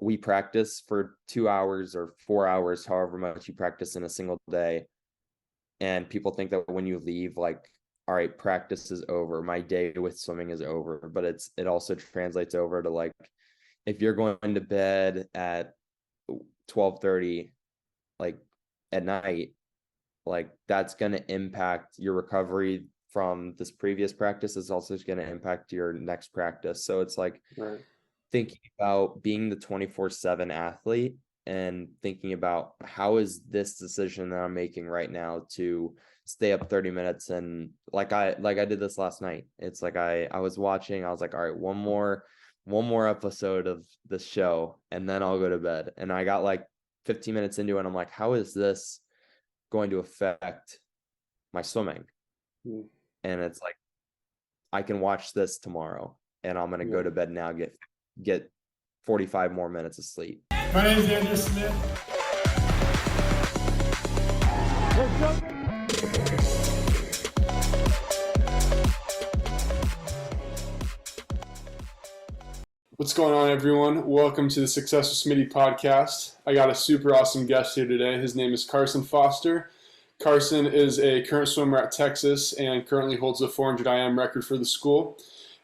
we practice for 2 hours or 4 hours, however much you practice in a single day. And people think that when you leave, like, all right, practice is over. My day with swimming is over. But it also translates over to, like, if you're going to bed at 12:30, like at night, like that's going to impact your recovery from this previous practice. Is also going to impact your next practice. So it's like thinking about being the 24/7 athlete and thinking about how is this decision that I'm making right now to stay up 30 minutes. And like I did this last night. It's like I was watching, I was like, all right, one more episode of this show and then I'll go to bed. And I got like 15 minutes into it and I'm like, how is this going to affect my swimming? And it's like, I can watch this tomorrow and I'm going to go to bed now, get 45 more minutes of sleep. My name is Andrew Smith. What's going on, everyone? Welcome to the Success with Smitty podcast. I got a super awesome guest here today. His name is Carson Foster. Carson is a current swimmer at Texas and currently holds the 400 IM record for the school.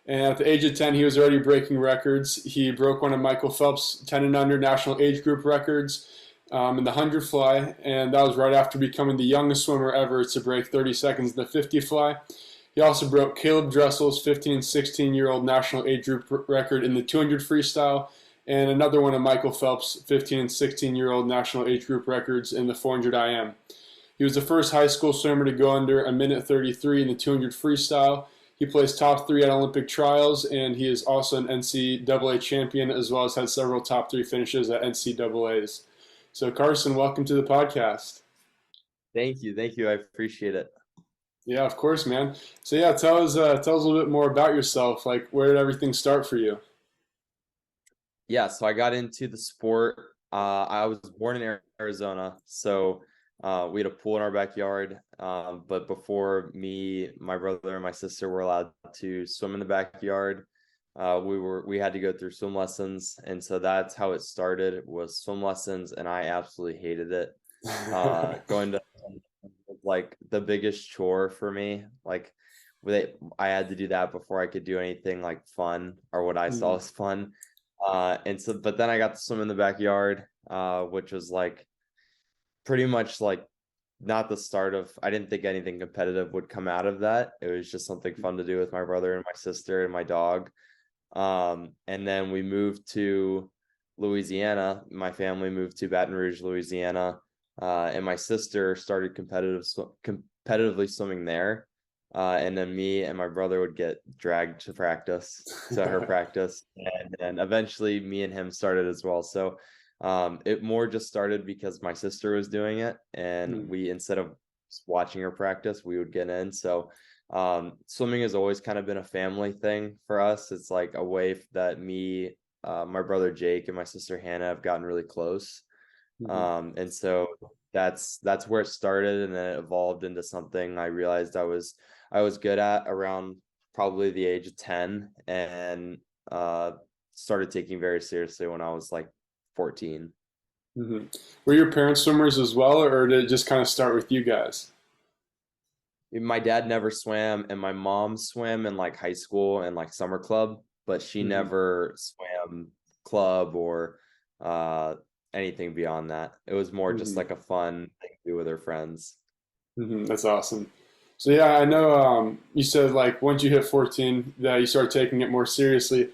And at the age of 10, he was already breaking records. He broke one of Michael Phelps' 10 and under national age group records in the 100 fly, and that was right after becoming the youngest swimmer ever to break 30 seconds in the 50 fly. He also broke Caeleb Dressels' 15 and 16-year-old national age group record in the 200 freestyle, and another one of Michael Phelps' 15 and 16-year-old national age group records in the 400 IM. He was the first high school swimmer to go under a minute 33 in the 200 freestyle. He placed top 3 at Olympic trials, and he is also an NCAA champion, as well as had several top 3 finishes at NCAAs. So, Carson, welcome to the podcast. Thank you. I appreciate it. Yeah, of course, man. So, yeah, tell us a little bit more about yourself. Like, where did everything start for you? Yeah, so I got into the sport. I was born in Arizona, so we had a pool in our backyard, but before me, my brother and my sister were allowed to swim in the backyard, we had to go through swim lessons, and so that's how it started, was swim lessons, and I absolutely hated it. Going to like the biggest chore for me. Like I had to do that before I could do anything like fun or what I saw as fun. And so, but then I got to swim in the backyard, which was like pretty much like not the start of, I didn't think anything competitive would come out of that. It was just something fun to do with my brother and my sister and my dog. And then we moved to Louisiana. My family moved to Baton Rouge, Louisiana. And my sister started competitively swimming there. And then me and my brother would get dragged to her practice. And then eventually me and him started as well. So it more just started because my sister was doing it, and we, instead of watching her practice, we would get in. So swimming has always kind of been a family thing for us. It's like a way that me, my brother Jake, and my sister Hannah have gotten really close. And so that's where it started, and then it evolved into something I realized I was good at around probably the age of 10, and started taking very seriously when I was like 14. Were your parents swimmers as well, or did it just kind of start with you guys? My dad never swam, and my mom swam in like high school and like summer club, but she never swam club or anything beyond that. It was more just like a fun thing to do with her friends. That's awesome. So yeah, I know you said like once you hit 14 that you started taking it more seriously.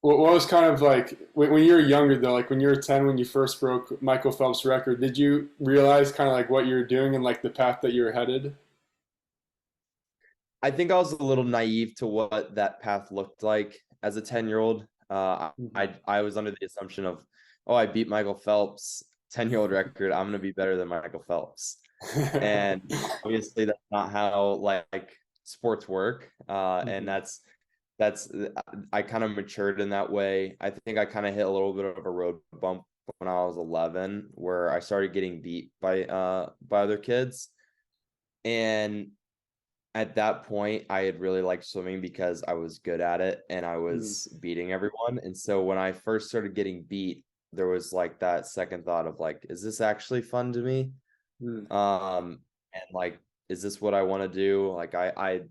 What was kind of like when you were younger though, like when you were 10, when you first broke Michael Phelps' record, did you realize kind of like what you were doing and like the path that you were headed? I think I was a little naive to what that path looked like as a 10-year-old. I was under the assumption of, oh, I beat Michael Phelps' 10-year-old record, I'm gonna be better than Michael Phelps. And obviously that's not how like sports work. And that's I kind of matured in that way. I think I kind of hit a little bit of a road bump when I was 11, where I started getting beat by other kids. And at that point, I had really liked swimming because I was good at it and I was beating everyone. And so when I first started getting beat, there was like that second thought of like, is this actually fun to me? Mm. And like, is this what I want to do? Like I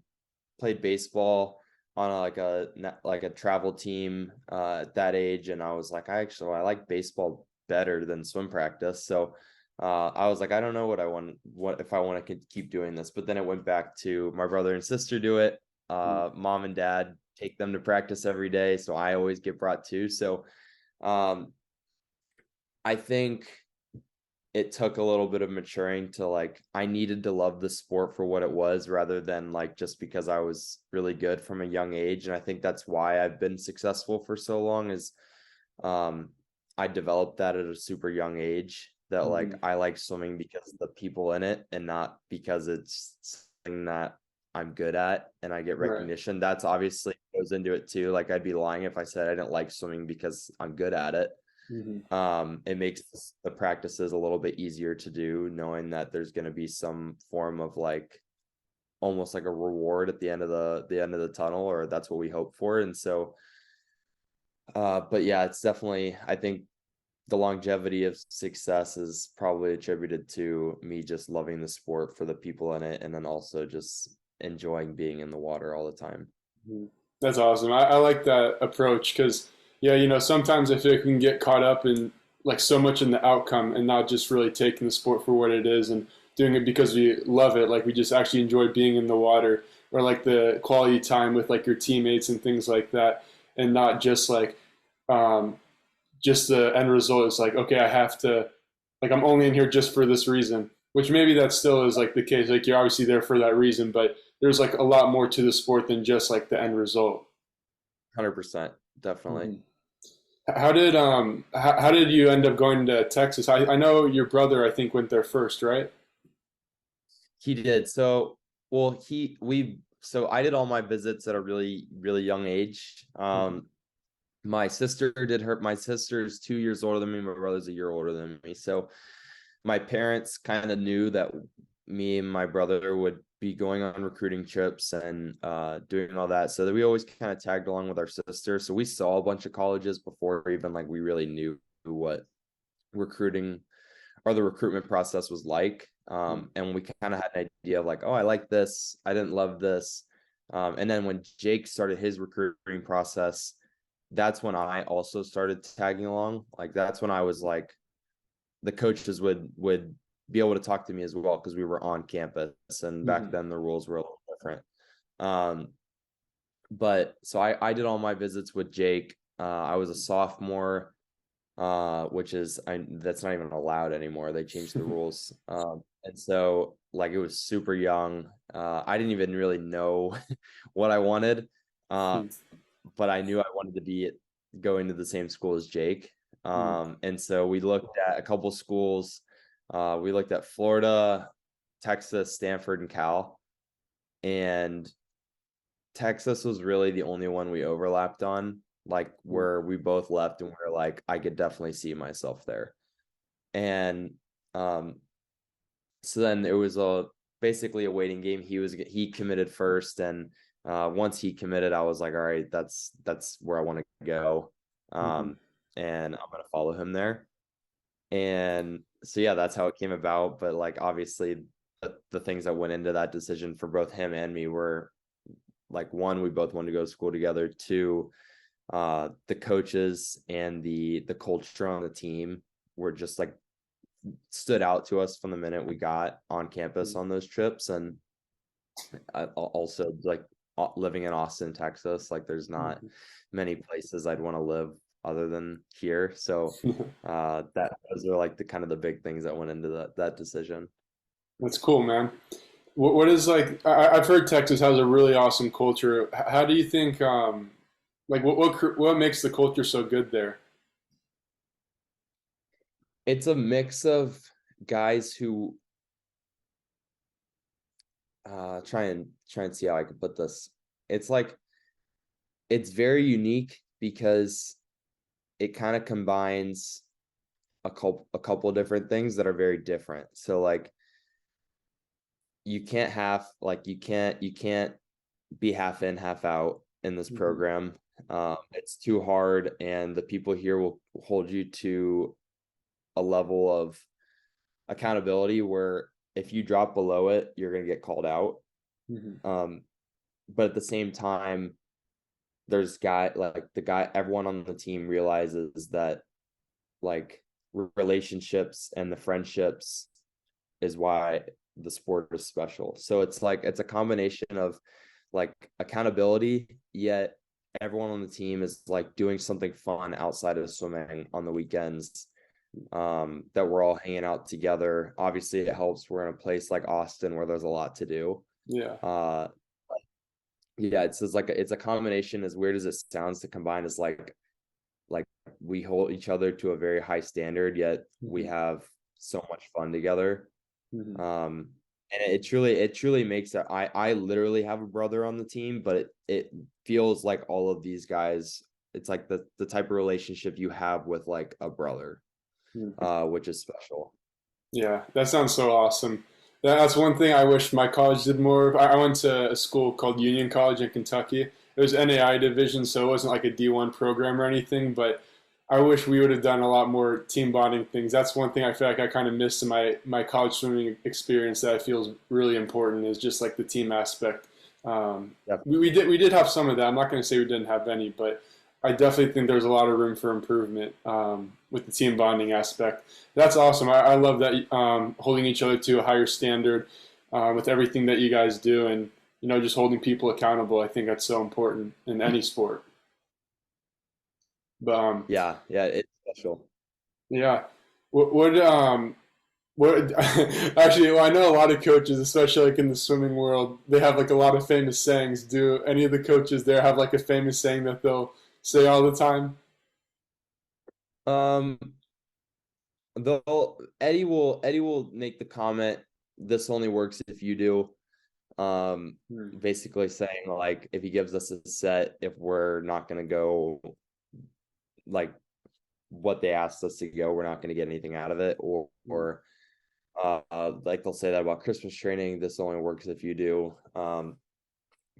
played baseball on like a travel team at that age, and I was like, I like baseball better than swim practice. So I was like, I don't know what if I want to keep doing this. But then it went back to my brother and sister do it. Mom and dad take them to practice every day, so I always get brought too. So um, I think it took a little bit of maturing to like I needed to love the sport for what it was rather than like just because I was really good from a young age. And I think that's why I've been successful for so long is um I developed that at a super young age that like Mhm. I like swimming because of the people in it and not because it's something that I'm good at and I get Right. recognition. That's obviously goes into it too. Like I'd be lying if I said I didn't like swimming because I'm good at it. Mhm. It makes the practices a little bit easier to do, knowing that there's going to be some form of like almost like a reward at the end of the tunnel, or that's what we hope for. And so, but yeah, it's definitely, I think the longevity of success is probably attributed to me just loving the sport for the people in it, and then also just enjoying being in the water all the time. Mhm. That's awesome. I like that approach because, yeah, sometimes I feel like we can get caught up in like so much in the outcome and not just really taking the sport for what it is and doing it because we love it. Like we just actually enjoy being in the water or like the quality time with like your teammates and things like that, and not just like um, just the end result is like, okay, I have to, like, I'm only in here just for this reason, which maybe that still is like the case. Like, you're obviously there for that reason, but there's like a lot more to the sport than just like the end result. 100%, definitely. Mhm. How did you end up going to Texas? I know your brother I think went there first, right? He did. So, well, so I did all my visits at a really, really young age. Mhm. My sister's 2 years older than me, my brother's a year older than me. So my parents kind of knew that me and my brother would be going on recruiting trips and doing all that. So that we always kind of tagged along with our sister. So we saw a bunch of colleges before even like we really knew what recruiting or the recruitment process was like. And we kind of had an idea of like, oh, I like this. I didn't love this. And then when Jake started his recruiting process, that's when I also started tagging along. Like that's when I was like, the coaches would be able to talk to me as well because we were on campus, and back Mhm. then the rules were a little different. Um, but so I did all my visits with Jake. I was a sophomore, which is that's not even allowed anymore. They changed the rules. And so like it was super young. I didn't even really know what I wanted. Uh, but I knew I wanted to be going to the same school as Jake. And so we looked at a couple schools. We looked at Florida, Texas, Stanford, and Cal. And Texas was really the only one we overlapped on, like where we both left and we are like, I could definitely see myself there. And um, so then it was a basically a waiting game. He committed first, and once he committed, I was like, all right, that's where I want to go. Mhm. And I'm gonna follow him there. And so yeah, that's how it came about. But like obviously the things that went into that decision for both him and me were like one, we both wanted to go to school together. Two, the coaches and the culture on the team were just like stood out to us from the minute we got on campus on those trips. And also like living in Austin, Texas, like there's not many places I'd want to live other than here. So that those are like the kind of the big things that went into that decision. That's cool, man. What is like? I've heard Texas has a really awesome culture. How do you think? Like, what makes the culture so good there? It's a mix of guys who try and see how I can put this. It's like it's very unique because it kind of combines a couple different things that are very different. So like you can't be half in, half out in this Mhm. program. It's too hard, and the people here will hold you to a level of accountability where if you drop below it, you're going to get called out. Mhm. But at the same time, there's everyone on the team realizes that like relationships and the friendships is why the sport is special. So it's a combination of like accountability, yet everyone on the team is like doing something fun outside of swimming on the weekends. That we're all hanging out together. Obviously, it helps. We're in a place like Austin where there's a lot to do. Yeah. Yeah, it's a combination, as weird as it sounds to combine, is like we hold each other to a very high standard, yet we Mhm. have so much fun together. Mhm. And it truly makes it. I literally have a brother on the team, but it feels like all of these guys, it's like the type of relationship you have with like a brother, Mhm. which is special. Yeah, that sounds so awesome. That's one thing I wish my college did more of. I went to a school called Union College in Kentucky. It was NAI division, so it wasn't like a D1 program or anything, but I wish we would have done a lot more team bonding things. That's one thing I feel like I kind of missed in my college swimming experience that I feel is really important, is just like the team aspect. We did have some of that. I'm not going to say we didn't have any, but I definitely think there's a lot of room for improvement with the team bonding aspect. That's awesome. I love that holding each other to a higher standard with everything that you guys do, and just holding people accountable. I think that's so important in any sport. But Yeah, it's special. yeah, what actually, well, I know a lot of coaches, especially like in the swimming world, they have like a lot of famous sayings. Do any of the coaches there have like a famous saying that they'll say all the time? Um, though Eddie will make the comment, this only works if you do. Hmm. Basically saying like if he gives us a set, if we're not gonna go like what they asked us to go, we're not gonna get anything out of it. Or like they'll say that about Christmas training, this only works if you do.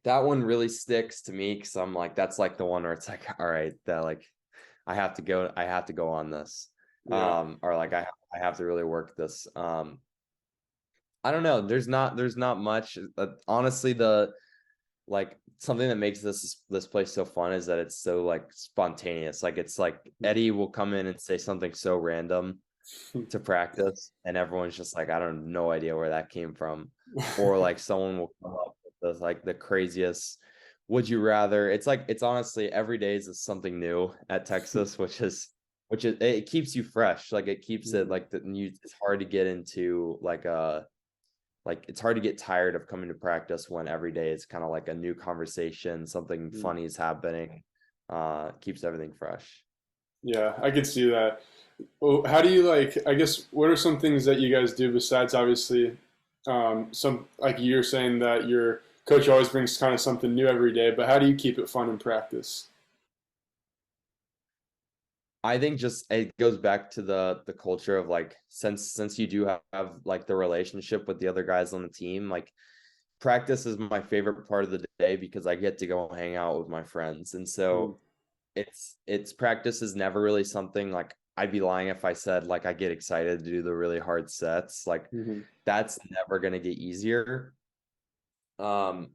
That one really sticks to me because I'm like, that's like the one where it's like, all right, that like I have to go on this. Yeah. Or like I have to really work this. I don't know. There's not much. Honestly, the like something that makes this place so fun is that it's so like spontaneous. Like it's like Eddie will come in and say something so random to practice, and everyone's just like, I don't no idea where that came from. Or like someone will come up with like the craziest would you rather. It's honestly every day is something new at Texas, which is it keeps you fresh. Like it keeps it like it's hard to get into like it's hard to get tired of coming to practice when every day is kind of like a new conversation, something funny is happening. Keeps everything fresh. Yeah, I could see that. Well, how do you like, I guess, what are some things that you guys do besides obviously some, like you're saying that your coach always brings kind of something new every day, but how do you keep it fun in practice? I think just it goes back to the culture of like since you do have like the relationship with the other guys on the team, like practice is my favorite part of the day because I get to go hang out with my friends. And Mm. so it's practice is never really something like I'd be lying if I said like I get excited to do the really hard sets. Like Hmm. that's never gonna get easier. Um,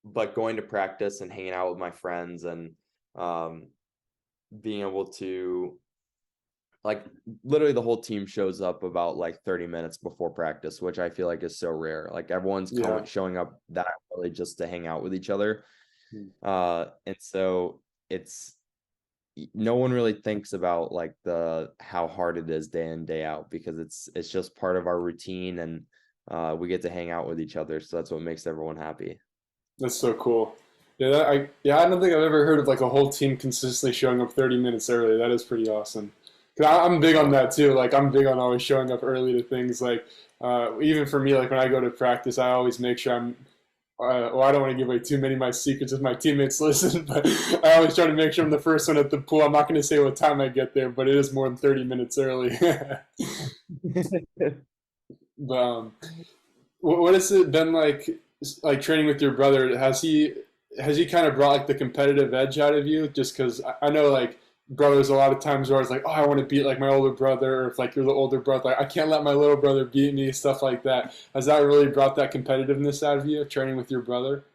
but going to practice and hanging out with my friends and um being able to like literally the whole team shows up about like 30 minutes before practice, which I feel like is so rare. Like everyone's Yeah. coming showing up that early just to hang out with each other. Mm. And so it's no one really thinks about like the how hard it is day in day out because it's just part of our routine, and we get to hang out with each other, so that's what makes everyone happy. That's so cool. Yeah, I don't think I've ever heard of like a whole team consistently showing up 30 minutes early. That is pretty awesome. 'Cause I'm big on Yeah. that too. Like I'm big on always showing up early to things. Like even for me, like when I go to practice, I always make sure I'm. Well, I don't want to give away too many of my secrets if my teammates listen, but I always try to make sure I'm the first one at the pool. I'm not going to say what time I get there, but it is more than 30 minutes early. But what has it been like training with your brother? has he kind of brought like the competitive edge out of you? Just because I know like brothers a lot of times where it's like, oh, I want to beat like my older brother, or if like you're the older brother, like I can't let my little brother beat me, stuff like that. Has that really brought that competitiveness out of you, training with your brother?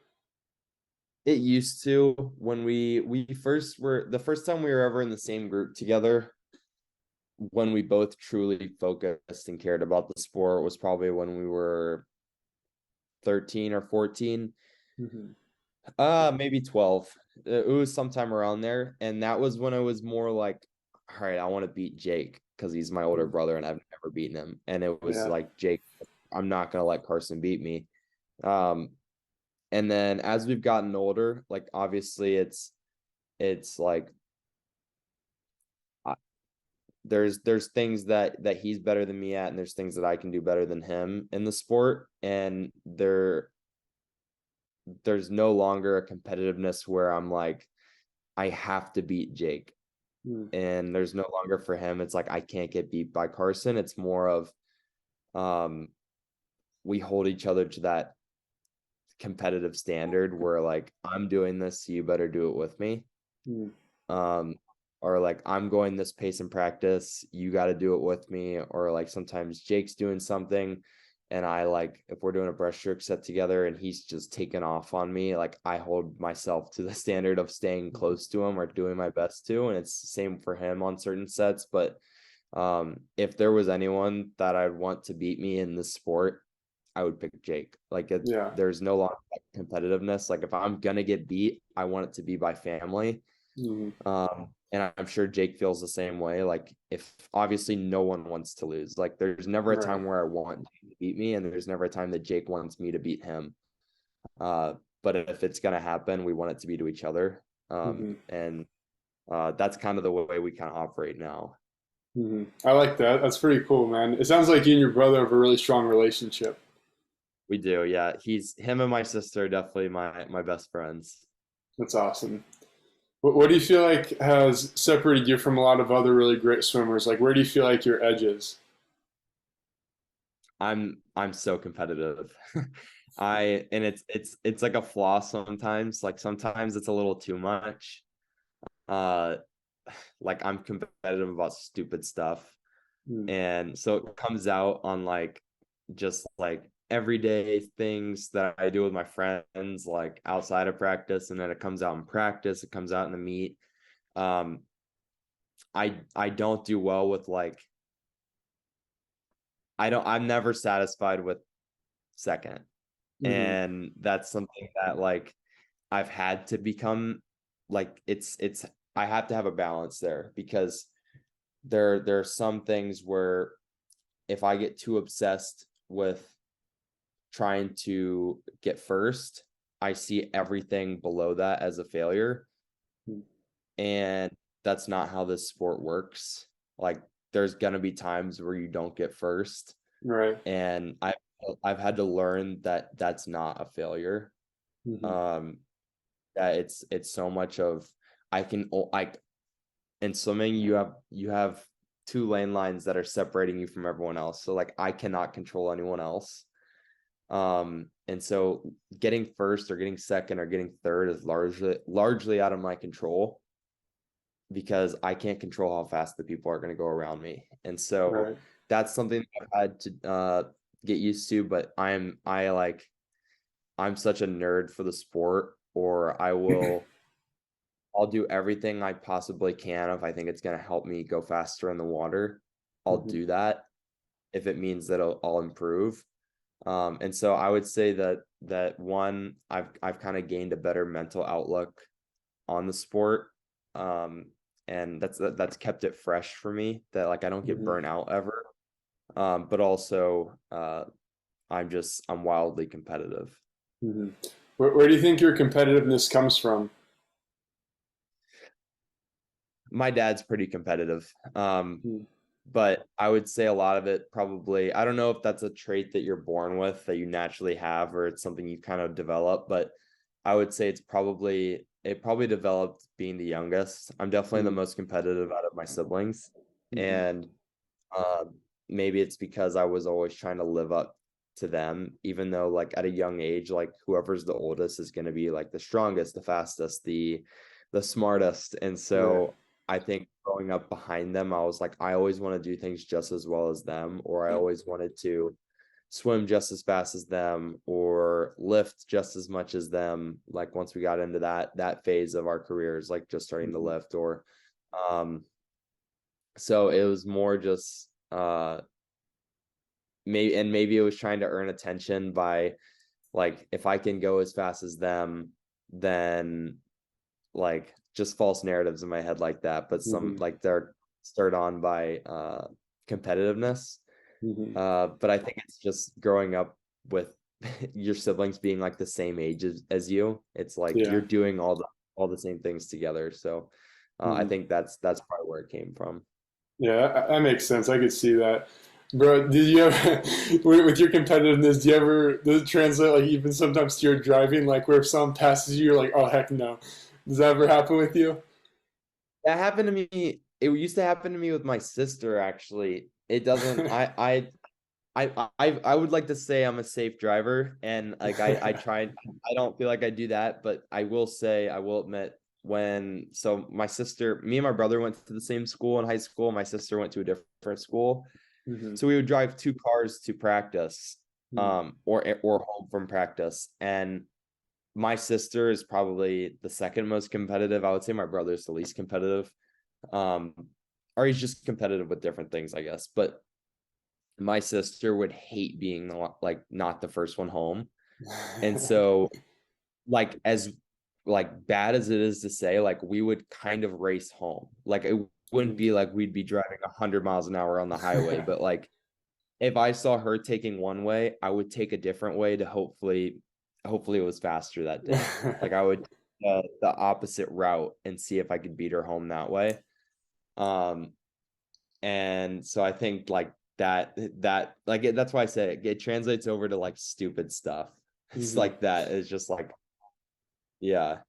It used to when we first were the first time we were ever in the same group together, when we both truly focused and cared about the sport was probably when we were 13 or 14. Mm-hmm. Maybe 12. It was sometime around there. And that was when it was more like, all right, I want to beat Jake because he's my older brother and I've never beaten him. And it was Yeah. like, Jake, I'm not gonna let Carson beat me. Um, and then as we've gotten older, like obviously it's like there's things that he's better than me at, and there's things that I can do better than him in the sport. And there's no longer a competitiveness where I'm like, I have to beat Jake. Mm. And there's no longer for him, it's like I can't get beat by Carson. It's more of um we hold each other to that competitive standard where like I'm doing this, so you better do it with me. Mm. um or like I'm going this pace in practice, you got to do it with me. Or like sometimes Jake's doing something and I like, if we're doing a breaststroke set together and he's just taking off on me, like I hold myself to the standard of staying close to him or doing my best to. And it's the same for him on certain sets. But if there was anyone that I'd want to beat me in this sport, I would pick Jake. Like Yeah. there's no longer competitiveness. Like if I'm gonna get beat, I want it to be by family. Mm-hmm. And I'm sure Jake feels the same way. Like if obviously no one wants to lose. Like there's never a Right. time where I want Jake to beat me, and there's never a time that Jake wants me to beat him. But if it's gonna happen, we want it to be to each other. Mm-hmm. And that's kind of the way we kind of operate now. Mm-hmm. I like that. That's pretty cool, man. It sounds like you and your brother have a really strong relationship. We do, yeah. He's him and my sister are definitely my best friends. That's awesome. What do you feel like has separated you from a lot of other really great swimmers? Like, where do you feel like your edge is? I'm so competitive. And it's like a flaw sometimes. Like sometimes it's a little too much. Uh like I'm competitive about stupid stuff. Mm. And so it comes out on like just like everyday things that I do with my friends, like outside of practice, and then it comes out in practice, it comes out in the meet. Um I don't do well with like I'm never satisfied with second. Mm-hmm. And that's something that like I've had to become like it's I have to have a balance there, because there are some things where if I get too obsessed with trying to get first, I see everything below that as a failure. And that's not how this sport works. Like there's gonna be times where you don't get first. Right. And I've had to learn that that's not a failure. Mm-hmm. Um that it's so much of I can like in swimming you have two lane lines that are separating you from everyone else. So like I cannot control anyone else. And so getting first or getting second or getting third is largely out of my control, because I can't control how fast the people are going to go around me. And so Right. that's something I've had to get used to. But I'm such a nerd for the sport, or I'll do everything I possibly can if I think it's going to help me go faster in the water. I'll Mm-hmm. do that if it means that I'll improve. And so I would say that one, I've kind of gained a better mental outlook on the sport. Um, and that's kept it fresh for me, that like I don't get Mm-hmm. burnt out ever. But also I'm wildly competitive. Mm-hmm. Where do you think your competitiveness comes from? My dad's pretty competitive. But I would say a lot of it probably, I don't know if that's a trait that you're born with, that you naturally have, or it's something you kind of develop, but I would say it probably developed being the youngest. I'm definitely the most competitive out of my siblings. Mm-hmm. And uh, maybe it's because I was always trying to live up to them, even though like at a young age, like whoever's the oldest is going to be like the strongest, the fastest, the smartest. And Right. so I think growing up behind them, I was like, I always want to do things just as well as them, or I always wanted to swim just as fast as them or lift just as much as them. Like once we got into that phase of our careers, like just starting to Mhm. lift, or so it was more just maybe it was trying to earn attention by like, if I can go as fast as them, then like just false narratives in my head like that, but some Mhm. like they're stirred on by competitiveness. Mhm. But I think it's just growing up with your siblings being like the same age as you. It's like you're Yeah. doing all the same things together. So I Mhm. think that's probably where it came from. Yeah, that makes sense. I could see that. Bro, did you ever, with your competitiveness, do you ever, does it translate like even sometimes to your driving, like where if someone passes you, you're like, oh, heck no. Does that ever happen with you? That happened to me. It used to happen to me with my sister, actually. It doesn't. I would like to say I'm a safe driver, and like I tried. I don't feel like I do that, but I will say, I will admit, my sister, me and my brother went to the same school in high school. My sister went to a different school, Mhm. so we would drive two cars to practice, Mhm. or home from practice. And my sister is probably the second most competitive. I would say my brother's the least competitive. Um, or he's just competitive with different things, I guess. But my sister would hate being like not the first one home. And so like as like bad as it is to say, like we would kind of race home. Like it wouldn't Mhm. be like we'd be driving 100 miles an hour on the highway, but like if I saw her taking one way, I would take a different way to hopefully it was faster that day. Like I would the opposite route and see if I could beat her home that way. Um and so I think like that like that's why I say it translates over to like stupid stuff. It's Mhm. like that. It's just like, yeah.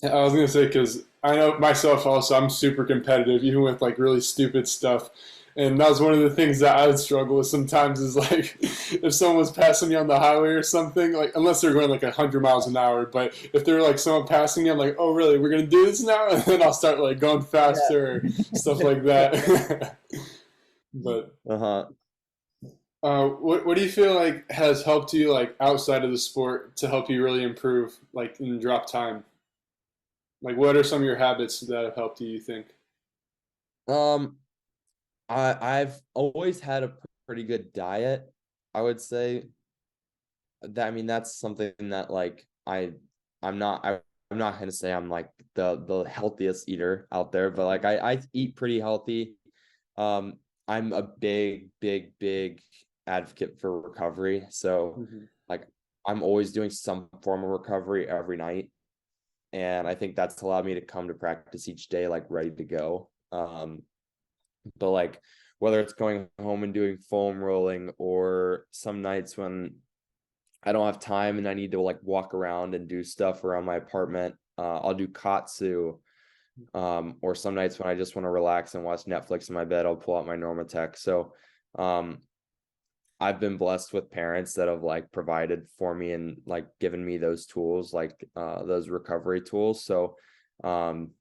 I was gonna say because I know myself also. I'm super competitive, even with like really stupid stuff. And that was one of the things that I would struggle with sometimes. Is like if someone was passing me on the highway or something, like unless they're going like 100 miles an hour. But if they're like someone passing me, I'm like, oh really? We're gonna do this now? And then I'll start like going faster or stuff like that. But Uh-huh. what do you feel like has helped you like outside of the sport to help you really improve like in drop time? Like, what are some of your habits that have helped you, you think? Um, I've always had a pretty good diet, I would say. That I mean that's something that like I'm not gonna say I'm like the healthiest eater out there, but like I eat pretty healthy. Um, I'm a big advocate for recovery. So Mm-hmm. like I'm always doing some form of recovery every night. And I think that's allowed me to come to practice each day like ready to go. But like whether it's going home and doing foam rolling, or some nights when I don't have time and I need to like walk around and do stuff around my apartment, I'll do katsu. Or some nights when I just want to relax and watch Netflix in my bed, I'll pull out my Normatec. So um, I've been blessed with parents that have like provided for me and like given me those tools, like those recovery tools. So um,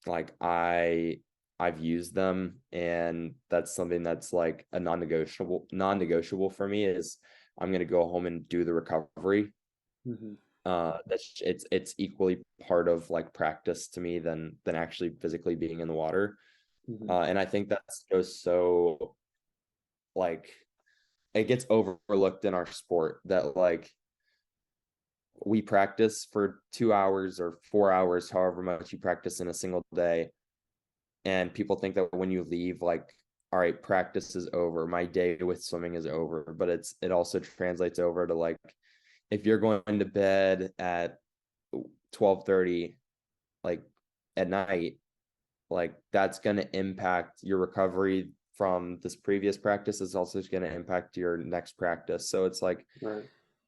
like I've used them, and that's something that's like a non-negotiable for me is I'm gonna go home and do the recovery. Mm-hmm. That's it's equally part of like practice to me than actually physically being in the water. Mm-hmm. And I think that goes so like it gets overlooked in our sport that like we practice for 2 hours or 4 hours, however much you practice in a single day. And people think that when you leave, like, all right, practice is over. My day with swimming is over. But it also translates over to like if you're going to bed at 12:30, like at night, like that's going to impact your recovery from this previous practice. Is also going to impact your next practice. So it's like Right.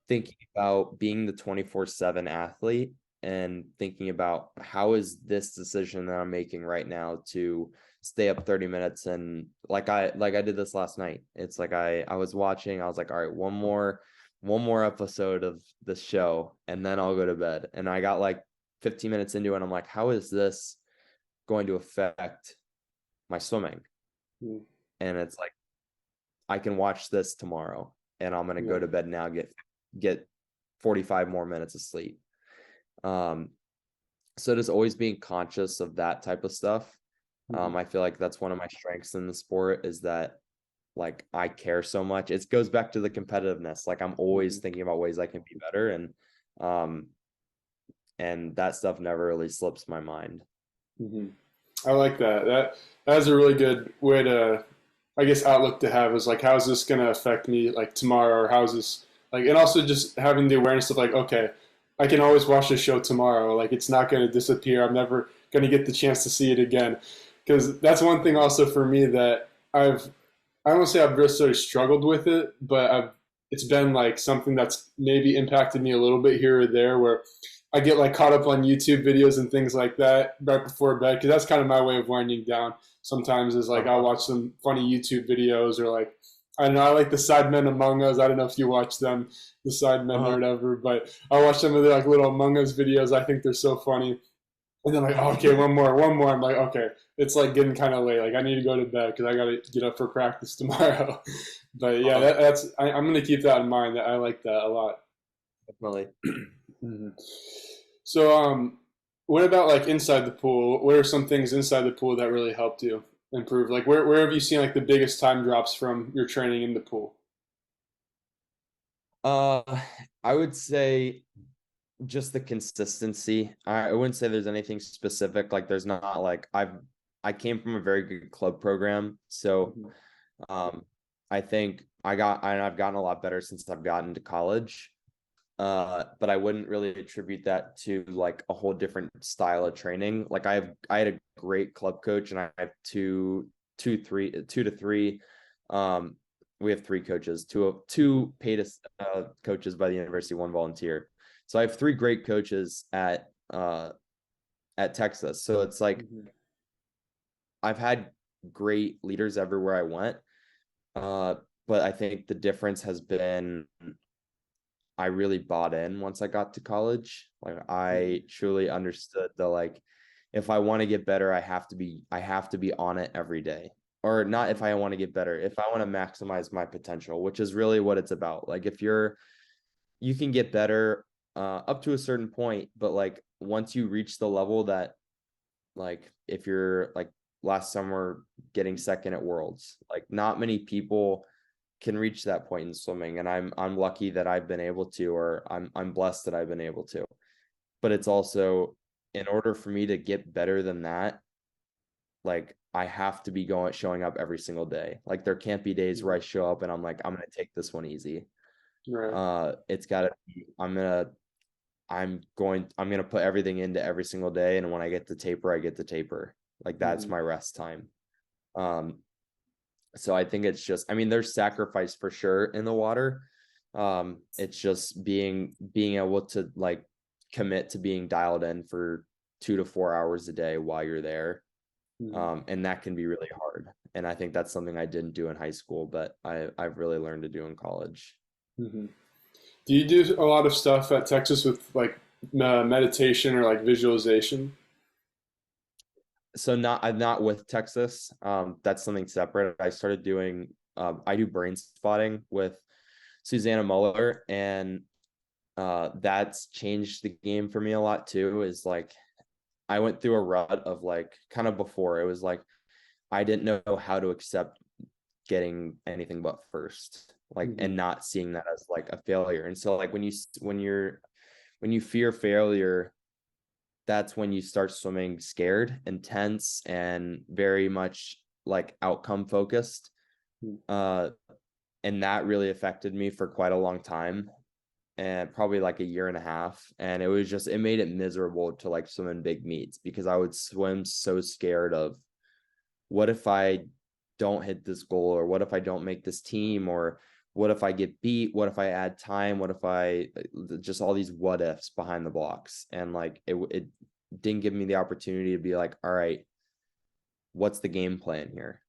thinking about being the 24/7 athlete and thinking about how is this decision that I'm making right now to stay up 30 minutes. And like I did this last night. It's like I was watching, I was like, all right, one more. one more episode of the show and then I'll go to bed. And I got like 15 minutes into it and I'm like, how is this going to affect my swimming? Mm. And it's like, I can watch this tomorrow and I'm gonna go to bed now, get 45 more minutes of sleep. So just always being conscious of that type of stuff. I feel like that's one of my strengths in the sport, is that like I care so much. It goes back to the competitiveness. Like I'm always thinking about ways I can be better, and that stuff never really slips my mind. I like that. That's a really good way to, I guess, outlook to have, is like, how's this gonna affect me like tomorrow, or how's this like, and also just having the awareness of like, okay, I can always watch the show tomorrow. Like it's not gonna disappear. I'm never gonna get the chance to see it again. Because that's one thing also for me that I don't say I've just sort of struggled with it, but it's been like something that's maybe impacted me a little bit here or there, where I get like caught up on YouTube videos and things like that right before bed, because that's kind of my way of winding down. Sometimes is like I'll watch some funny YouTube videos, or like, I don't know, I like the Sidemen Among Us. I don't know if you watch them, the Sidemen or whatever, but I watch some of the like little Among Us videos. I think they're so funny. And then like, oh, okay, one more. I'm like, okay, it's like getting kind of late. Like I need to go to bed because I got to get up for practice tomorrow. But yeah, I'm gonna keep that in mind. That I like that a lot. Definitely. So, what about like inside the pool? What are some things inside the pool that really helped you improve? Like where have you seen like the biggest time drops from your training in the pool? Uh, I would say just the consistency. I wouldn't say there's anything specific. Like there's not like I came from a very good club program, so I think I've gotten a lot better since I've gotten to college. But I wouldn't really attribute that to like a whole different style of training. Like I had a great club coach, and I have two to three. We have three coaches, two paid coaches by the university, one volunteer. So I have three great coaches at Texas. So it's like I've had great leaders everywhere I went. But I think the difference has been I really bought in once I got to college. Like I truly understood the like, if I want to get better, I have to be on it every day. Or not if I want to get better, if I want to maximize my potential, which is really what it's about. Like if you can get better up to a certain point, but like once you reach the level that, like if you're like last summer getting second at Worlds, like not many people can reach that point in swimming, and I'm lucky that I've been able to, or I'm blessed that I've been able to. But it's also, in order for me to get better than that, like I have to be showing up every single day. Like there can't be days where I show up and I'm like, I'm gonna take this one easy. Right. It's gotta be, I'm gonna put everything into every single day, and when I get to taper, I get to taper. Like that's my rest time. Um, so I think it's just, I mean, there's sacrifice for sure in the water. It's just being able to like commit to being dialed in for 2 to 4 hours a day while you're there. And that can be really hard. And I think that's something I didn't do in high school, but I've really learned to do in college. Do you do a lot of stuff at Texas with like meditation or like visualization? So not with Texas. That's something separate. I started doing I do brain spotting with Susanna Muller, and that's changed the game for me a lot too. Is like I went through a rut of like, kind of before, it was like I didn't know how to accept getting anything but first, like, and not seeing that as like a failure. And so like when you fear failure, that's when you start swimming scared and tense and very much like outcome focused. Uh, and that really affected me for quite a long time, and probably like a year and a half. And it made it miserable to like swim in big meets, because I would swim so scared of, what if I don't hit this goal, or what if I don't make this team, or what if I get beat, what if I add time, what if I just all these what ifs behind the blocks. And like it didn't give me the opportunity to be like, all right, what's the game plan here?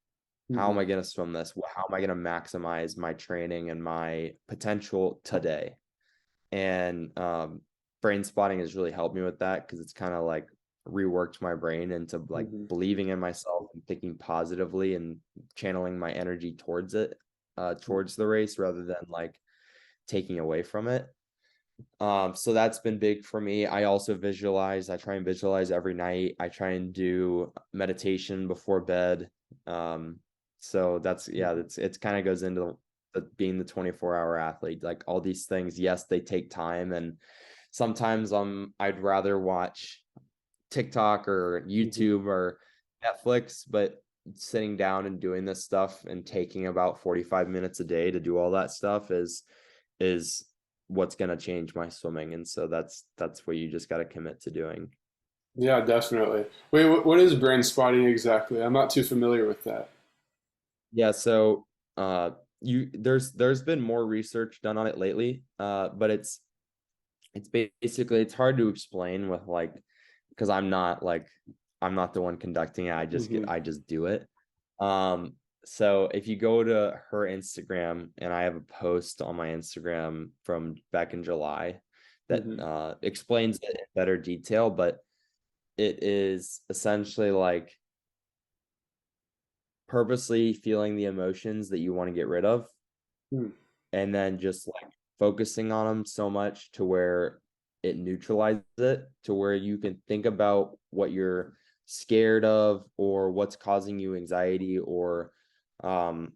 How am Mhm. I going to swim this? How am I going to maximize my training and my potential today? And brain spotting has really helped me with that because it's kind of like reworked my brain into like Mhm. believing in myself and thinking positively and channeling my energy towards it, towards the race rather than like taking away from it. So that's been big for me. I also visualize. I try and visualize every night. I try and do meditation before bed. So that's yeah, it's kind of goes into being the 24-hour athlete. Like all these things, yes, they take time, and sometimes I'd rather watch TikTok or Mhm. YouTube or Netflix, but sitting down and doing this stuff and taking about 45 minutes a day to do all that stuff is what's going to change my swimming. And so that's what you just got to commit to doing. Yeah, definitely. Wait, what is brain spotting exactly? I'm not too familiar with that. Yeah, so there's been more research done on it lately, but it's basically it's hard to explain with like because I'm not the one conducting it. Hmm. I just do it. Um, so if you go to her Instagram, and I have a post on my Instagram from back in July that Hmm. explains it in better detail, but it is essentially like purposely feeling the emotions that you want to get rid of and then just like focusing on them so much to where it neutralizes it to where you can think about what you're scared of or what's causing you anxiety or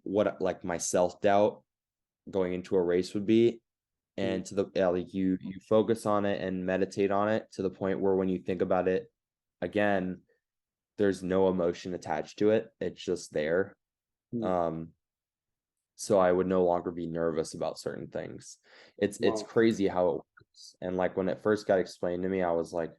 what like my self-doubt going into a race would be Hmm. and to the yeah, like you focus on it and meditate on it to the point where when you think about it again there's no emotion attached to it, it's just there. Hmm. um so I would no longer be nervous about certain things. It's Wow. crazy how it works. And like when it first got explained to me, I was like,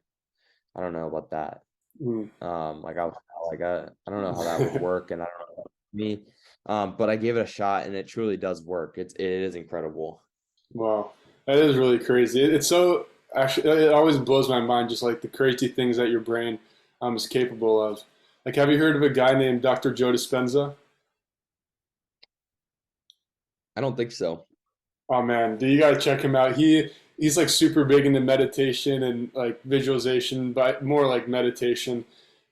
I don't know about that. Hmm. Like I was like I don't know how that would work, and I don't know about me. But I gave it a shot, and it truly does work. It is incredible. Wow, that is really crazy. It's so actually, it always blows my mind just like the crazy things that your brain is capable of. Like, have you heard of a guy named Dr. Joe Dispenza? I don't think so. Oh man, do you gotta check him out. He's like super big into meditation and like visualization, but more like meditation.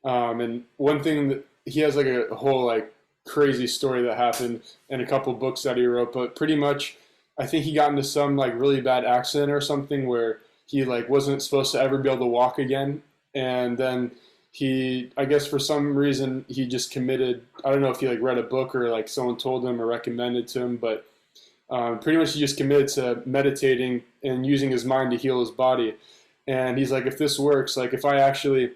And one thing that he has like a whole like crazy story that happened in a couple books that he wrote, but pretty much I think he got into some like really bad accident or something where he like wasn't supposed to ever be able to walk again. And then he I guess for some reason he just committed, I don't know if he like read a book or like someone told him or recommended to him, but pretty much he just committed to meditating and using his mind to heal his body. And he's like, if this works, like if I actually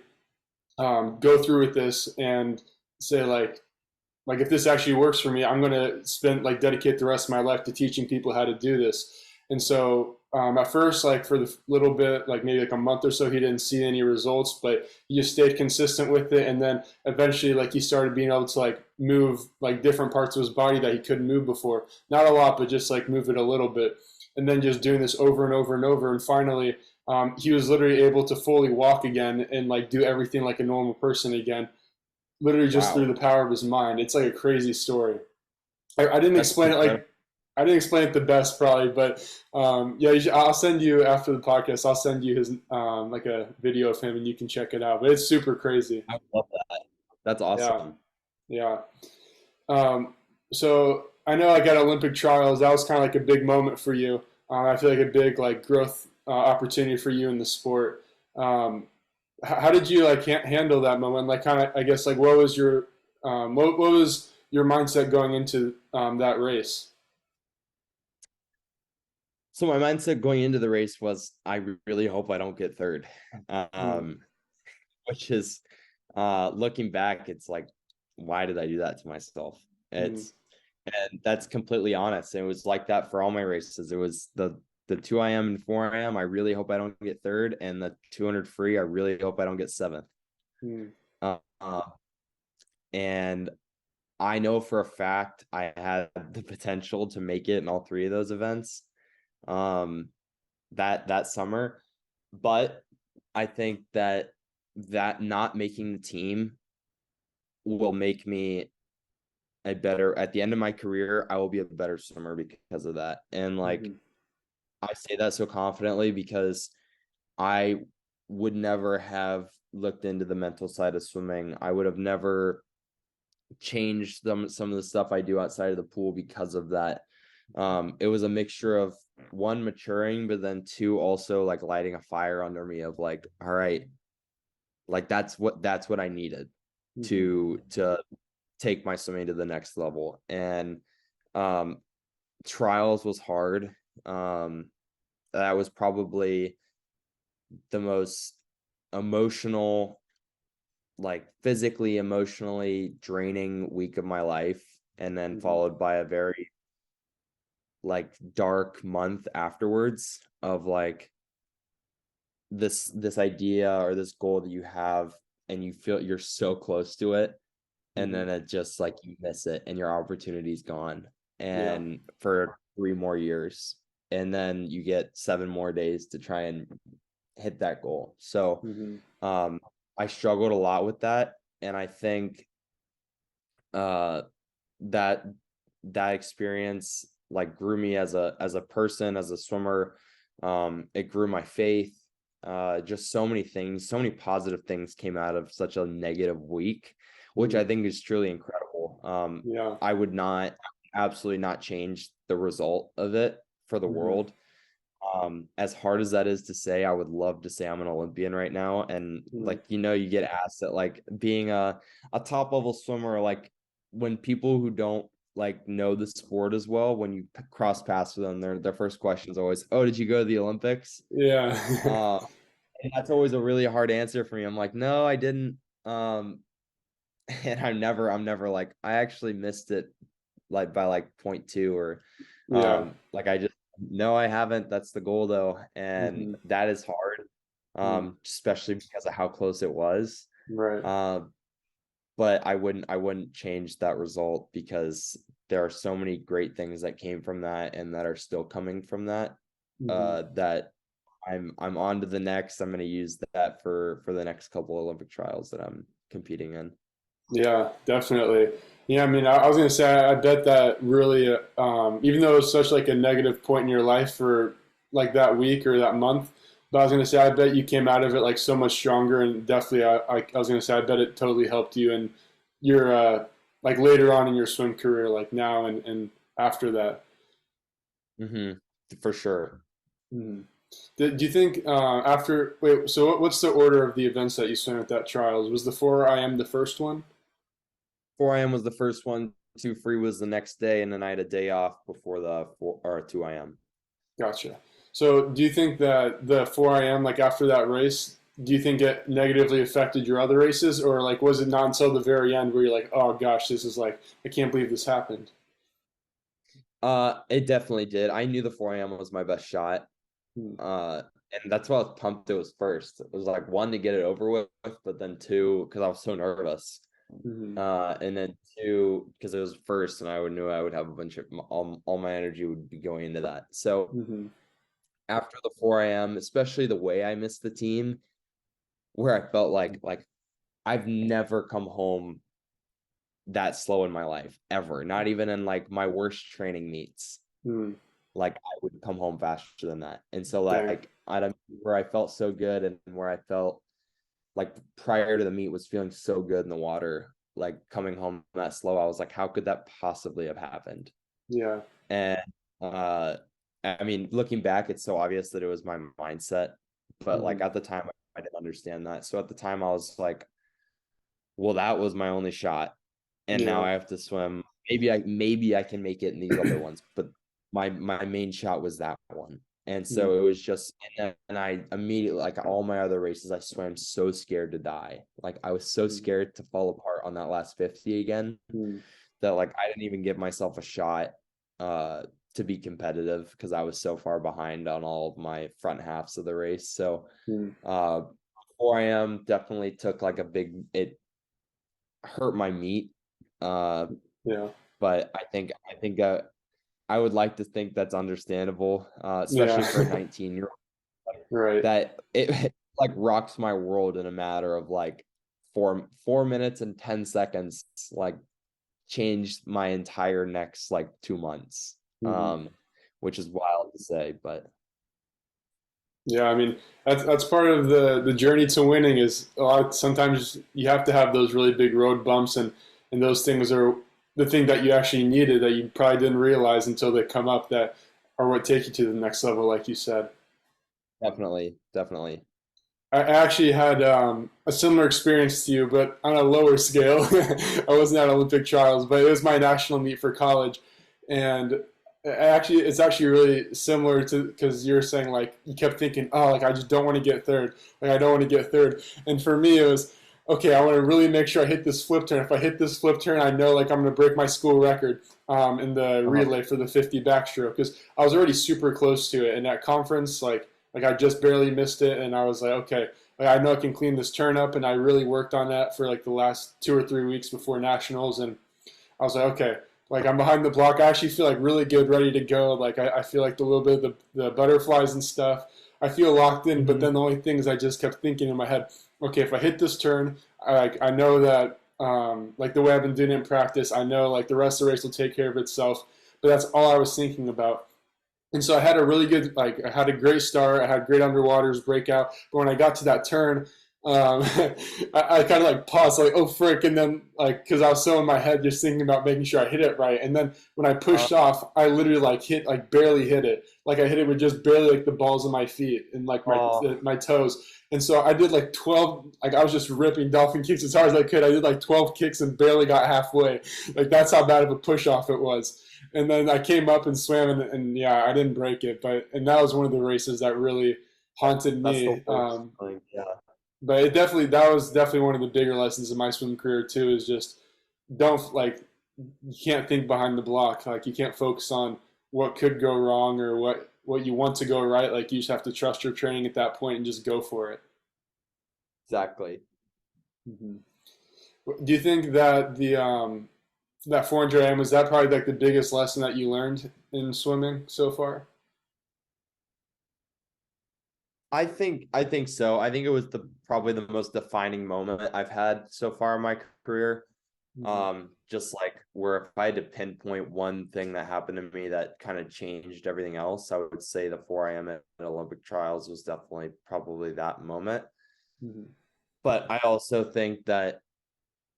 go through with this and say like if this actually works for me, I'm going to spend like dedicate the rest of my life to teaching people how to do this. And so at first, like for the little bit, like maybe like a month or so, he didn't see any results, but he just stayed consistent with it. And then eventually, like he started being able to like move like different parts of his body that he couldn't move before. Not a lot, but just like move it a little bit. And then just doing this over and over and over. And finally, he was literally able to fully walk again and like do everything like a normal person again, literally just through Wow, the power of his mind. It's like a crazy story. I didn't that's explain it incredible. like I didn't explain it the best probably, but yeah, I'll send you after the podcast. I'll send you his like a video of him, and you can check it out. But it's super crazy. I love that. That's Yeah, awesome. yeah. Um, so I know like at Olympic trials, that was kind of like a big moment for you. I feel like a big like growth opportunity for you in the sport. Um, how did you like handle that moment? Like kind of, I guess like what was your what was your mindset going into that race? So my mindset going into the race was I really hope I don't get third. Mm, Um, which is looking back it's like why did I do that to myself? mm, It's and that's completely honest. It was like that for all my races. It was the 2 IM and 4 IM I really hope I don't get third, and the 200 free I really hope I don't get seventh. mm, uh, and I know for a fact I had the potential to make it in all three of those events um that summer, but I think that not making the team will make me at the end of my career, I will be a better swimmer because of that. And like, Mm-hmm. I say that so confidently because I would never have looked into the mental side of swimming. I would have never changed some of the stuff I do outside of the pool because of that. It was a mixture of one, maturing, but then two, also like lighting a fire under me of like, all right, like that's what I needed Mm-hmm. to take my swimming to the next level. And um trials was hard. That was probably the most emotional, like physically, emotionally draining week of my life, and then Mm-hmm. followed by a very like dark month afterwards of like this idea or this goal that you have, and you feel you're so close to it, and Mm-hmm. then it just like you miss it and your opportunity's gone, Yeah. and for 3 more years, and then you get 7 more days to try and hit that goal. So Mm-hmm. um I struggled a lot with that, and I think uh that that experience like grew me as a person, as a swimmer. It grew my faith. Just so many things, so many positive things came out of such a negative week, which I Mm-hmm. think is truly incredible. Yeah. I would not, absolutely not change the result of it for the Mm-hmm. world. As hard as that is to say, I would love to say I'm an Olympian right now. And Mm-hmm. like, you get asked that, like being a top level swimmer, like when people who don't like know the sport as well, when you cross paths with them, their first question is always, "Oh, did you go to the Olympics?" Yeah. Uh, and that's always a really hard answer for me. I'm like, no, I didn't. And I'm never like, I actually missed it like by like point two, or Yeah. like I just, no, I haven't. That's the goal though, and Mm-hmm. that is hard, Mm. especially because of how close it was. Right. um but I wouldn't change that result, because there are so many great things that came from that and that are still coming from that, Mm-hmm. that I'm on to the next. I'm going to use that for the next couple Olympic trials that I'm competing in. Yeah, definitely. Yeah, I mean, I was gonna say, I bet that really, even though it was such like a negative point in your life for like that week or that month, but I was gonna say, I bet you came out of it like so much stronger, and definitely, I was gonna say, I bet it totally helped you and your like later on in your swim career, like now and after that. Hmm. For sure. Mhm. Do you think after wait? So what's the order of the events that you swam at that trials? Was the 4 IM the first one? 4 a.m. was the first one. 2 free was the next day, and then I had a day off before the 2 a.m. Gotcha. So, do you think that the 4 a.m. like after that race, do you think it negatively affected your other races, or like was it not until the very end where you're like, oh gosh, this is like I can't believe this happened? It definitely did. I knew the 4 a.m. was my best shot. Hmm. Uh, and that's why I was pumped it was first. It was like, one, to get it over with, but then two, because I was so nervous. Mm-hmm. And then two, because it was first, and knew I would have a bunch of all my energy would be going into that. So Mm-hmm. after the 4 a.m., especially the way I missed the team, where I felt like I've never come home that slow in my life ever, not even in like my worst training meets. Mm-hmm. Like I would come home faster than that. And so Dang. like at a where I felt so good, and where I felt like prior to the meet was feeling so good in the water, like coming home that slow, I was like, how could that possibly have happened? Yeah. And uh I mean, looking back, it's so obvious that it was my mindset, but like Mm-hmm. at the time I didn't understand that. So at the time I was like, well, that was my only shot, and now Yeah. I have to swim. Maybe I can make it in these other ones, but my main shot was that one. And Mm-hmm. so it was just, and I immediately, like all my other races, I swam so scared to die. Like I was so scared to fall apart on that last 50 again, Mm-hmm. that like I didn't even give myself a shot uh to be competitive, because I was so far behind on all of my front halves of the race. So uh 4 a.m. definitely took like a big, it hurt my meat. Uh, Yeah. but I think I would like to think that's understandable, especially for a Yeah. 19-year-old, Right. that it like rocks my world in a matter of like 4 minutes and 10 seconds. Like changed my entire next like 2 months. Which is wild to say, but Yeah, I mean that's part of the journey to winning is a lot. Sometimes you have to have those really big road bumps, and those things are the thing that you actually needed that you probably didn't realize until they come up that are what take you to the next level, like you said. definitely. I actually had a similar experience to you, but on a lower scale. I wasn't at Olympic trials, but it was my national meet for college, and it's actually really similar to because you're saying like you kept thinking, oh, like I just don't want to get third, like I don't want to get third, and for me it was okay. I want to really make sure I hit this flip turn. If I hit this flip turn, I know like I'm going to break my school record in the Uh-huh. relay for the 50 backstroke because I was already super close to it, and at conference like I just barely missed it, and I was like, okay, like I know I can clean this turn up, and I really worked on that for like the last 2 or 3 weeks before nationals, and I was like, okay, like I'm behind the block. I actually feel like really good, ready to go. Like I feel like the little bit of the butterflies and stuff. I feel locked in, but then the only thing is I just kept thinking in my head, okay, if I hit this turn, I know that like the way I've been doing it in practice, I know like the rest of the race will take care of itself. But that's all I was thinking about. And so I had a really good, like, I had a great start. I had great underwaters breakout. But when I got to that turn, I kind of like paused, like, oh, frick. And then, like, because I was so in my head just thinking about making sure I hit it right. And then when I pushed off, I literally, like, barely hit it. Like, I hit it with just barely, like, the balls of my feet and, like, my toes. And so I did, like, 12, like, I was just ripping dolphin kicks as hard as I could. I did, like, 12 kicks and barely got halfway. Like, that's how bad of a push off it was. And then I came up and swam, and yeah, I didn't break it, and that was one of the races that really haunted That's the me. worst. Like, yeah. But that was definitely one of the bigger lessons in my swim career too. Is just don't like you can't think behind the block. Like you can't focus on what could go wrong or what you want to go right. Like you just have to trust your training at that point and just go for it. Exactly. Mm-hmm. Do you think that the that 400 AM was that probably like the biggest lesson that you learned in swimming so far? I think so. I think it was probably the most defining moment I've had so far in my career. Mm-hmm. Just like where if I had to pinpoint one thing that happened to me that kind of changed everything else, I would say the 4 a.m. at Olympic trials was definitely probably that moment. Mm-hmm. But I also think that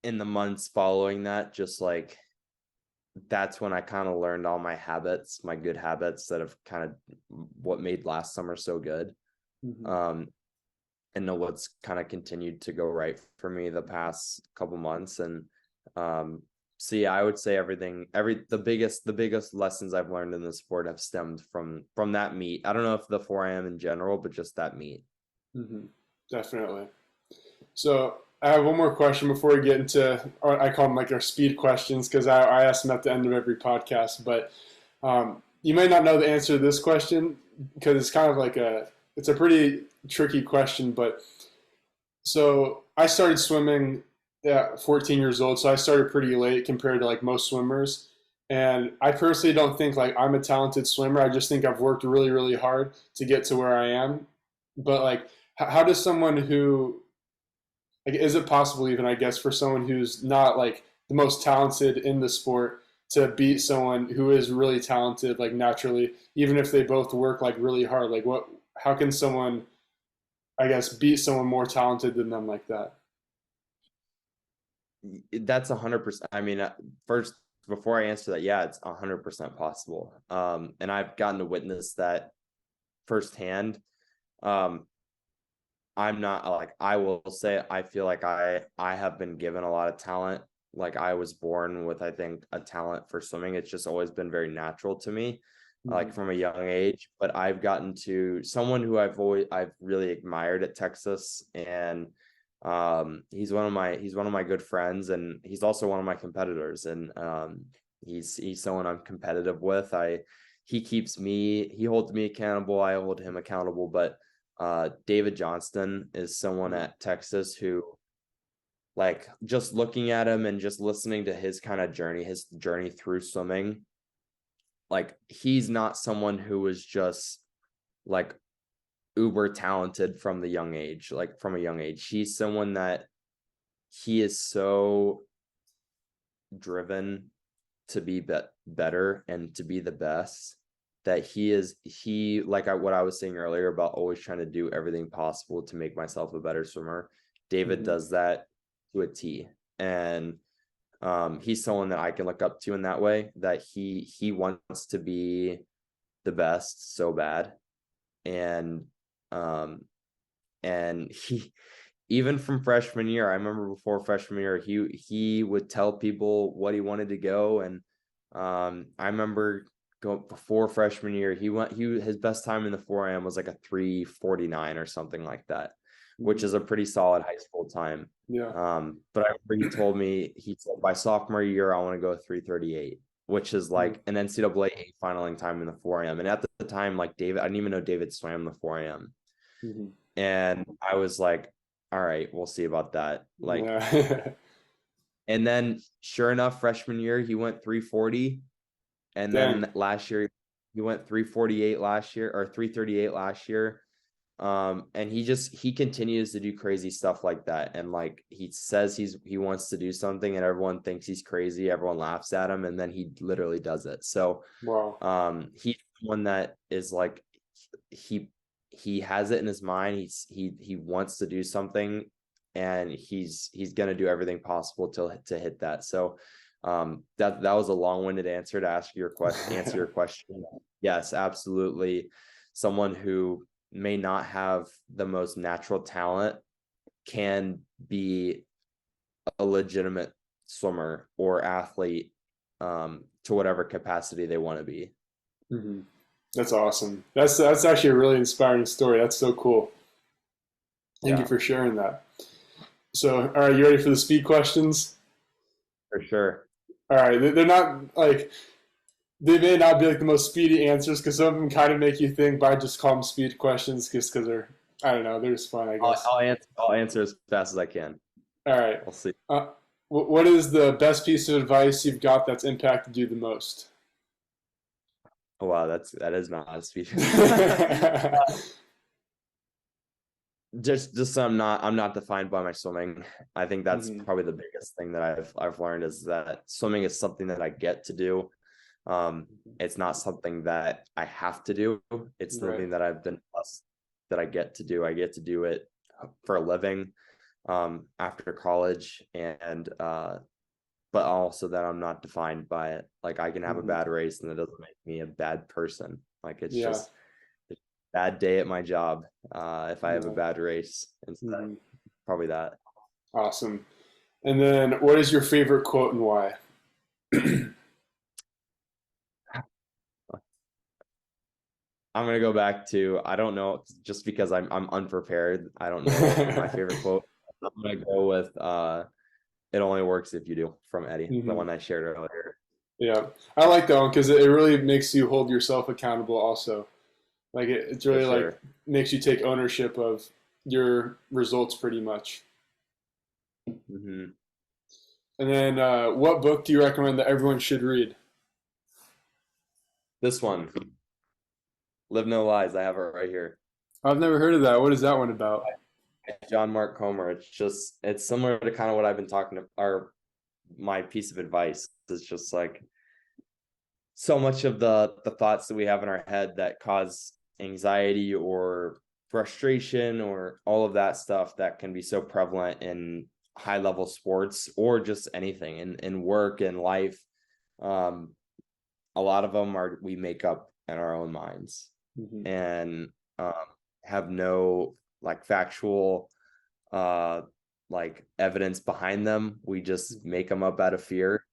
in the months following that, just like that's when I kind of learned all my habits, my good habits that have kind of what made last summer so good. Mm-hmm. Um, and know what's kind of continued to go right for me the past couple months. And so yeah, I would say the biggest lessons I've learned in the sport have stemmed from that meet. I don't know if the 4 a.m. in general, but just that meet. Mm-hmm. Definitely. So I have one more question before we get into, or I call them like our speed questions because I ask them at the end of every podcast. But you may not know the answer to this question because it's kind of like it's a pretty tricky question. But so I started swimming at 14 years old, so I started pretty late compared to like most swimmers. And I personally don't think like I'm a talented swimmer. I just think I've worked really, really hard to get to where I am. But like, how does someone who like is it possible even I guess for someone who's not like the most talented in the sport to beat someone who is really talented like naturally even if they both work like really hard like what how can someone I guess beat someone more talented than them like that? That's 100%. I mean, first before I answer that, yeah, it's 100% possible. And I've gotten to witness that firsthand. Um, I'm not like I will say I feel like I have been given a lot of talent. Like I was born with I think a talent for swimming. It's just always been very natural to me, Mm-hmm. like from a young age. But I've gotten to someone who I've really admired at Texas, and he's one of my good friends, and he's also one of my competitors, and he's someone I'm competitive with. He holds me accountable. I hold him accountable, but David Johnston is someone at Texas who, like, just looking at him and just listening to his journey through swimming, like, he's not someone who was just like uber talented from the young age, like from a young age. He's someone that he is so driven to be better and to be the best, that what I was saying earlier about always trying to do everything possible to make myself a better swimmer. David does that to a T. And he's someone that I can look up to in that way, that he wants to be the best so bad. And he, even from freshman year, I remember before freshman year, he would tell people what he wanted to go. And I remember before freshman year, his best time in the 4 a.m. was like a 3:49 or something like that, which is a pretty solid high school time. Yeah. But I remember he said by sophomore year, I want to go 3:38, which is like an NCAA finaling time in the 4 a.m. And at the time, like David, I didn't even know David swam the 4 a.m. And I was like, all right, we'll see about that. Like, and then sure enough, freshman year, he went 3:40. And then last year, he went 3:48 last year, or 3:38 last year. And he continues to do crazy stuff like that. And like, he says he wants to do something and everyone thinks he's crazy. Everyone laughs at him, and then he literally does it. So, he's one that is like, he has it in his mind. He wants to do something, and he's going to do everything possible to hit that. So, that was a long-winded answer to answer your question. Yes, absolutely. Someone who may not have the most natural talent can be a legitimate swimmer or athlete, to whatever capacity they want to be. That's awesome. That's actually a really inspiring story. That's so cool. Thank you for sharing that. So, all right, you ready for the speed questions? For sure. All right, they're not like, they may not be like the most speedy answers, because some of them kind of make you think, but I just call them speed questions just because they're, I don't know, they're just fun, I guess. I'll answer as fast as I can. All right. We'll see. What is the best piece of advice you've got that's impacted you the most? Oh, wow, that is not a speed. just so I'm not defined by my swimming. I think that's probably the biggest thing that I've learned, is that swimming is something that I get to do. It's not something that I have to do. It's something that I've been blessed that I get to do. I get to do it for a living, after college, and but also that I'm not defined by it. Like, I can have a bad race and it doesn't make me a bad person. Like, it's just a bad day at my job, if I have a bad race. And so probably that. Awesome. And then, what is your favorite quote and why? I'm gonna go back to, I don't know, just because I'm unprepared. I don't know my favorite quote. I'm gonna go with "It only works if you do," from Eddie, the one I shared earlier. Yeah, I like that one because it really makes you hold yourself accountable. Also, like it's really like makes you take ownership of your results, pretty much. And then, what book do you recommend that everyone should read? This one, "Live No Lies." I have it right here. I've never heard of that. What is that one about? John Mark Comer. It's similar to kind of what I've been talking to, or my piece of advice is just like, so much of the thoughts that we have in our head that cause anxiety or frustration or all of that stuff that can be so prevalent in high level sports or just anything in work and life. A lot of them we make up in our own minds, and have no like factual like evidence behind them. We just make them up out of fear.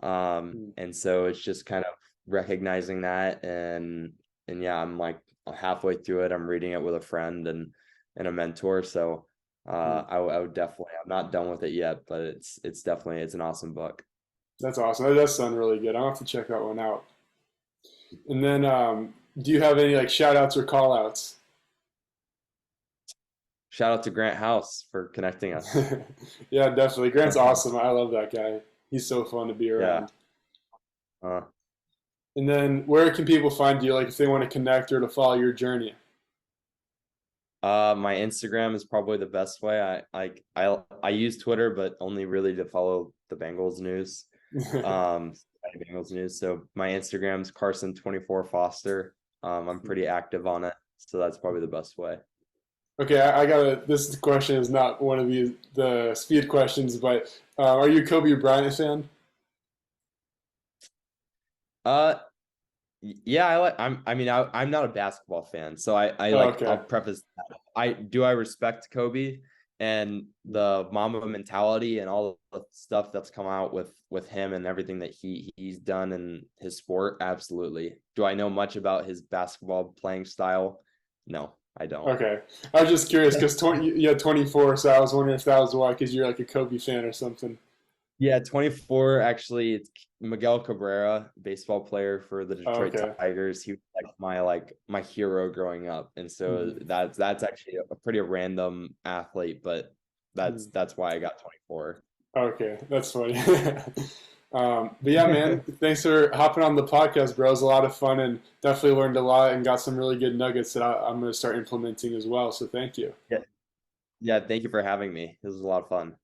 And so it's just kind of recognizing that, and yeah, I'm like halfway through it. I'm reading it with a friend and a mentor. So I would definitely, I'm not done with it yet, but it's definitely, it's an awesome book. That's awesome. That does sound really good. I'll have to check that one out. And then, do you have any like shout outs or call outs? Shout out to Grant House for connecting us. Yeah, definitely. Grant's awesome. I love that guy. He's so fun to be around. Yeah. And then, where can people find you, like if they want to connect or to follow your journey? My Instagram is probably the best way. I use Twitter, but only really to follow the Bengals news. Bengals news. So my Instagram's Carson 24 Foster. I'm pretty active on it, so that's probably the best way. Okay, I gotta. This question is not one of the speed questions, but are you a Kobe Bryant fan? Uh, yeah, I'm not a basketball fan, so Oh, I'll okay. preface that. I respect Kobe and the Mamba mentality and all the stuff that's come out with him and everything that he's done in his sport. Absolutely. Do I know much about his basketball playing style? No, I don't. Okay, I was just curious because you had 24, so I was wondering if that was why, because you're like a Kobe fan or something. Yeah, 24 actually. It's Miguel Cabrera, baseball player for the Oh, Detroit okay. Tigers. He was my hero growing up, and so Mhm. that's actually a pretty random athlete, but Mhm. that's why I got 24. Okay, that's funny. But yeah, man, thanks for hopping on the podcast, bro. It was a lot of fun and definitely learned a lot and got some really good nuggets that I'm going to start implementing as well. So thank you. Yeah, yeah. Thank you for having me. This was a lot of fun.